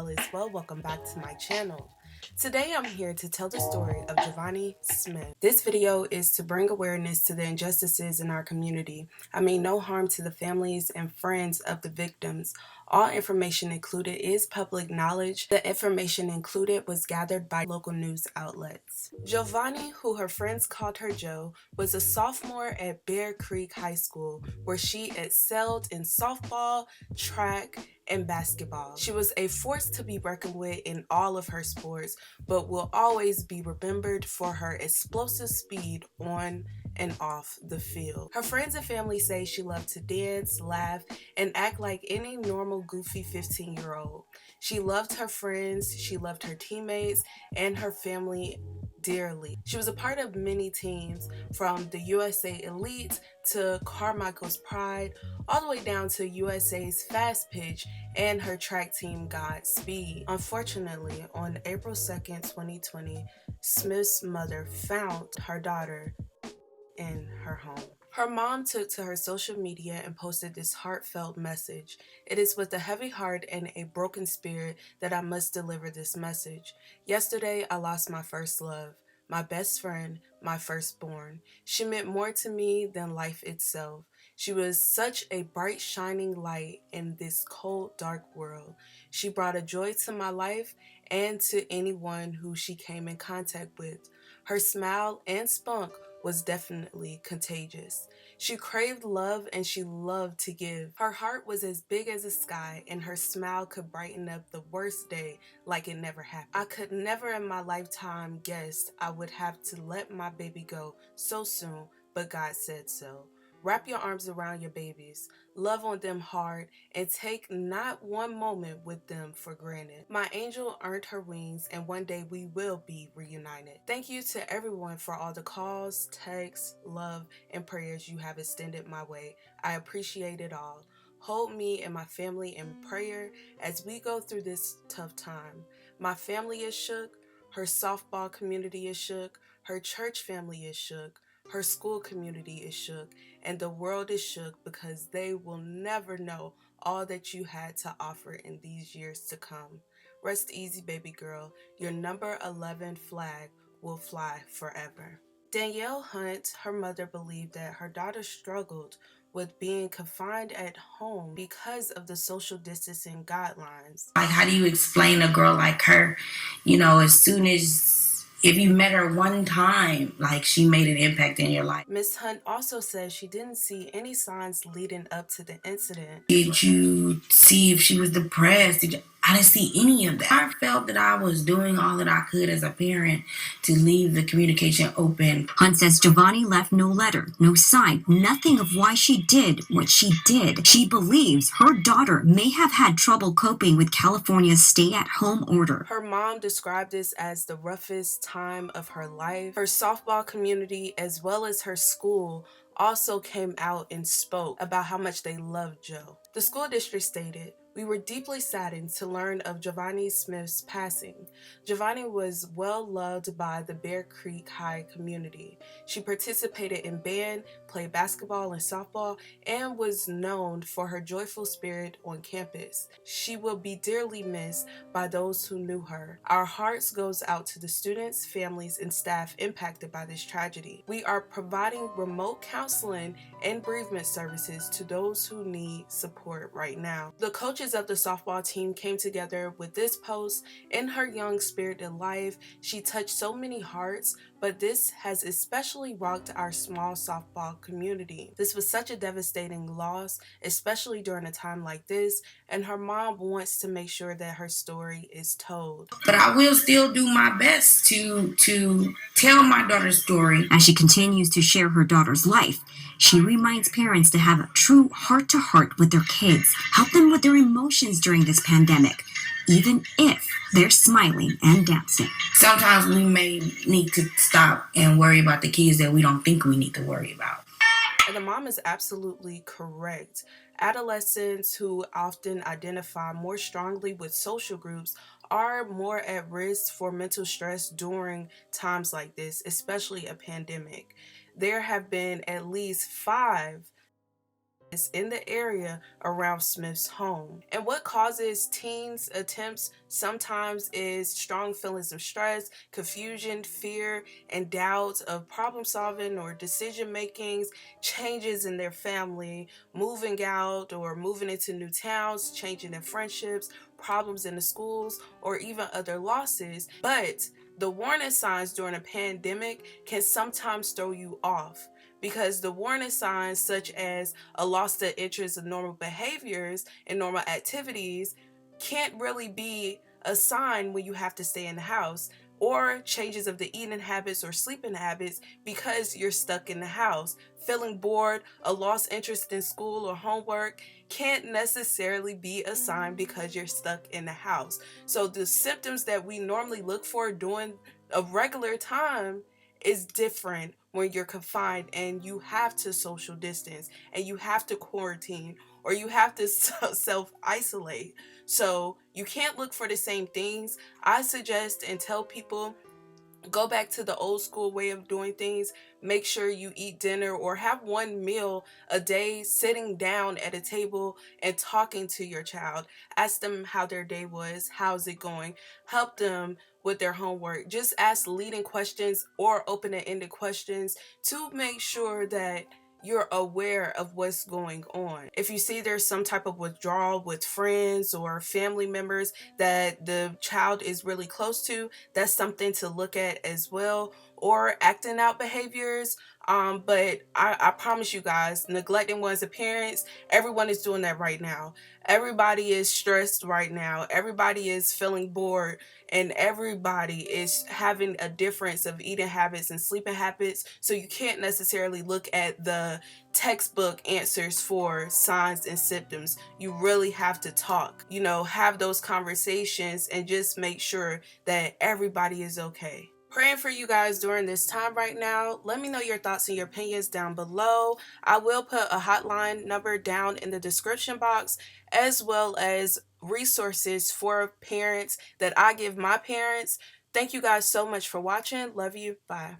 all is well. Welcome back to my channel. Today I'm here to tell the story of G0NE Smith. This video is to bring awareness to the injustices in our community. I mean no harm to the families and friends of the victims. All information included is public knowledge. The information included was gathered by local news outlets. G0NE, who her friends called her Joe, was a sophomore at Bear Creek High School, where she excelled in softball, track, and basketball. She was a force to be reckoned with in all of her sports, but will always be remembered for her explosive speed on and off the field. Her friends and family say she loved to dance, laugh, and act like any normal goofy 15-year-old. She loved her friends, she loved her teammates, and her family dearly. She was a part of many teams, from the USA Elite to Carmichael's Pride, all the way down to USA's Fast Pitch and her track team Godspeed. Unfortunately, on April 2nd, 2020, Smith's mother found her daughter in her home. Her mom took to her social media and posted this heartfelt message. "It is with a heavy heart and a broken spirit that I must deliver this message. Yesterday, I lost my first love, my best friend, my firstborn. She meant more to me than life itself. She was such a bright, shining light in this cold, dark world. She brought a joy to my life and to anyone who she came in contact with. Her smile and spunk was definitely contagious. She craved love and she loved to give. Her heart was as big as the sky and her smile could brighten up the worst day like it never happened. I could never in my lifetime guess I would have to let my baby go so soon, but God said so. Wrap your arms around your babies, love on them hard, and take not one moment with them for granted. My angel earned her wings, and one day we will be reunited. Thank you to everyone for all the calls, texts, love, and prayers you have extended my way. I appreciate it all. Hold me and my family in prayer as we go through this tough time. My family is shook, her softball community is shook, her church family is shook, her school community is shook, and the world is shook because they will never know all that you had to offer in these years to come. Rest easy, baby girl. Your number 11 flag will fly forever." Danielle Hunt, her mother, believed that her daughter struggled with being confined at home because of the social distancing guidelines. Like, how do you explain a girl like her, as soon as, if you met her one time, like, she made an impact in your life? Ms. Hunt also says she didn't see any signs leading up to the incident. Did you see if she was depressed? I didn't see any of that. I felt that I was doing all that I could as a parent to leave the communication open. Hunt says G0NE left no letter, no sign, nothing of why she did what she did. She believes her daughter may have had trouble coping with California's stay-at-home order. Her mom described this as the roughest time of her life. Her softball community, as well as her school, also came out and spoke about how much they loved Joe. The school district stated, "We were deeply saddened to learn of G0NE Smith's passing. G0NE was well loved by the Bear Creek High community. She participated in band, played basketball and softball, and was known for her joyful spirit on campus. She will be dearly missed by those who knew her. Our hearts goes out to the students, families, and staff impacted by this tragedy. We are providing remote counseling and bereavement services to those who need support right now." The coaches of the softball team came together with this post. "In her young spirited life, she touched so many hearts, but this has especially rocked our small softball community. This was such a devastating loss, especially during a time like this, and her mom wants to make sure that her story is told." But I will still do my best to tell my daughter's story. As she continues to share her daughter's life, she reminds parents to have a true heart-to-heart with their kids, help them with their emotions during this pandemic, even if they're smiling and dancing. Sometimes we may need to stop and worry about the kids that we don't think we need to worry about. And the mom is absolutely correct. Adolescents who often identify more strongly with social groups are more at risk for mental stress during times like this, especially a pandemic. There have been at least 5 in the area around Smith's home. And what causes teens' attempts sometimes is strong feelings of stress, confusion, fear, and doubts of problem solving or decision makings, changes in their family, moving out or moving into new towns, changing in friendships, problems in the schools, or even other losses. But the warning signs during a pandemic can sometimes throw you off, because the warning signs such as a loss of interest in normal behaviors and normal activities can't really be a sign when you have to stay in the house, or changes of the eating habits or sleeping habits because you're stuck in the house. Feeling bored, a lost interest in school or homework can't necessarily be a sign because you're stuck in the house. So the symptoms that we normally look for during a regular time is different when you're confined and you have to social distance and you have to quarantine or you have to self-isolate. So you can't look for the same things. I suggest and tell people, go back to the old school way of doing things. Make sure you eat dinner or have one meal a day, sitting down at a table and talking to your child. Ask them how their day was, how's it going, help them with their homework. Just ask leading questions or open-ended questions to make sure that you're aware of what's going on. If you see there's some type of withdrawal with friends or family members that the child is really close to, that's something to look at as well. Or acting out behaviors. But I promise you guys, neglecting one's appearance, everyone is doing that right now. Everybody is stressed right now. Everybody is feeling bored, and everybody is having a difference of eating habits and sleeping habits. So you can't necessarily look at the textbook answers for signs and symptoms. You really have to talk, have those conversations and just make sure that everybody is okay. Praying for you guys during this time right now. Let me know your thoughts and your opinions down below. I will put a hotline number down in the description box, as well as resources for parents that I give my parents. Thank you guys so much for watching. Love you. Bye.